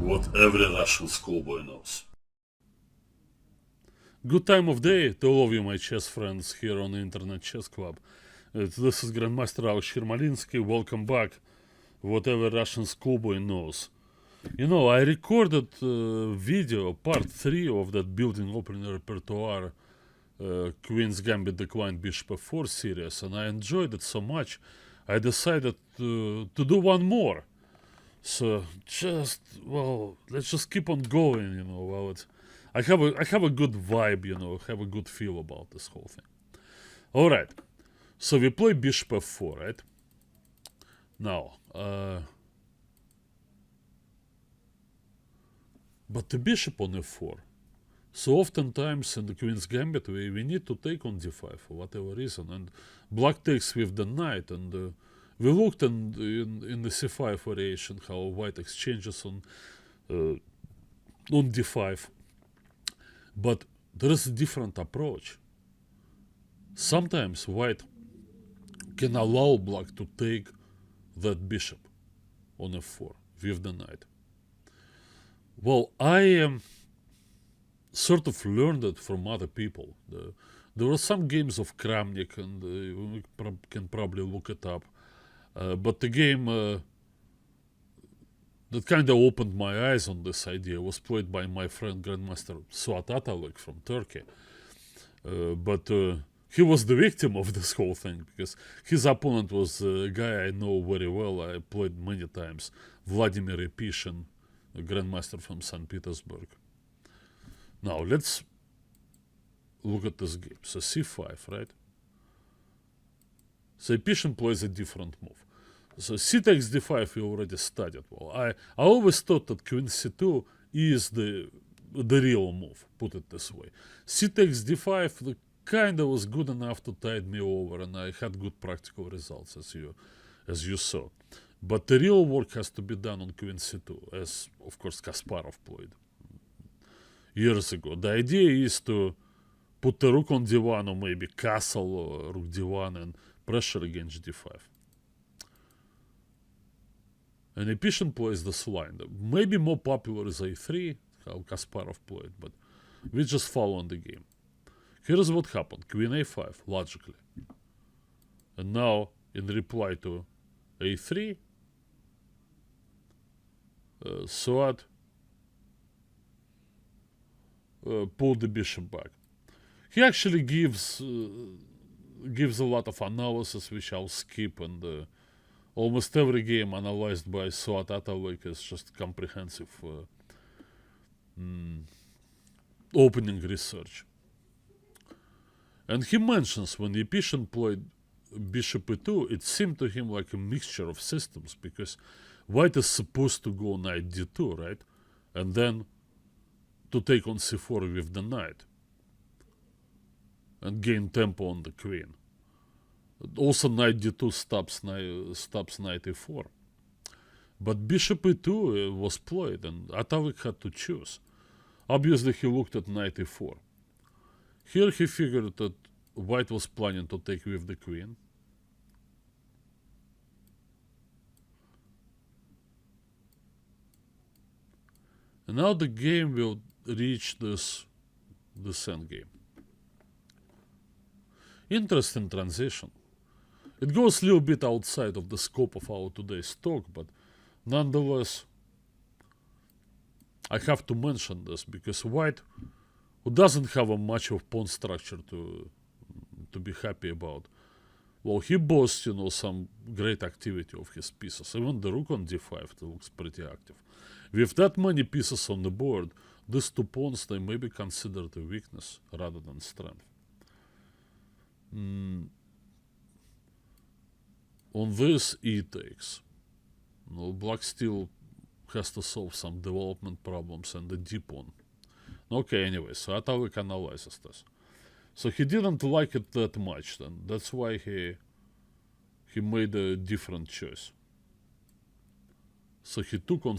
what every Russian schoolboy knows. Good time of day to all of you, my chess friends, here on the Internet Chess Club. This is Grandmaster Alexander Yermolinsky. Welcome back, whatever Russian schoolboy knows. You know, I recorded video, part 3 of that building opening repertoire, Queens Gambit declined Bishop f4 series, and I enjoyed it so much, I decided to do one more. So let's just keep on going, you know. Well, I have a good vibe, you know, have a good feel about this whole thing. All right, so we play Bishop f4, right? Now, but the Bishop on f4. So oftentimes in the Queen's Gambit we need to take on d5 for whatever reason, and Black takes with the knight, and we looked in the c5 variation how White exchanges on d5, but there is a different approach. Sometimes White can allow Black to take that bishop on f4 with the knight. Well, I sort of learned it from other people. There were some games of Kramnik, and we can probably look it up. But the game that kind of opened my eyes on this idea was played by my friend Grandmaster Suat Atalek from Turkey. But he was the victim of this whole thing, because his opponent was a guy I know very well. I played many times, Vladimir Epishin, a Grandmaster from St. Petersburg. Now, let's look at this game. So c5, right? So Epishin plays a different move. So c takes d5 we already studied well. I always thought that queen c2 is the real move, put it this way. C takes d5 kind of was good enough to tide me over, and I had good practical results, as you saw. But the real work has to be done on queen c2, as of course Kasparov played years ago. The idea is to put the rook on d1, or maybe castle or rook d1, and pressure against d5. And Epishin plays this line. Maybe more popular is a3, how Kasparov played, but we just follow on the game. Here's what happened. Queen a5, logically. And now, in reply to a3, Suat pulled the bishop back. He actually gives a lot of analysis, which I'll skip, and almost every game analyzed by Suat Atalek is just comprehensive opening research. And he mentions when Epishin played bishop e2, it seemed to him like a mixture of systems, because White is supposed to go knight d2, right? And then to take on c4 with the knight and gain tempo on the queen. Also knight d2 stops knight e4. But bishop e2 was played, and Atalek had to choose. Obviously he looked at knight e4. Here he figured that White was planning to take with the queen. And now the game will reach this endgame. Interesting transition. It goes a little bit outside of the scope of our today's talk, but nonetheless, I have to mention this, because White, who doesn't have a much of pawn structure to be happy about, well, he boasts, you know, some great activity of his pieces. Even the rook on d5 looks pretty active. With that many pieces on the board, these two pawns, they may be considered a weakness rather than strength. On this, e takes. No, Black still has to solve some development problems and the d pawn. Okay, anyway, so Atalek analyzes this. So he didn't like it that much, then. That's why he made a different choice. So he took on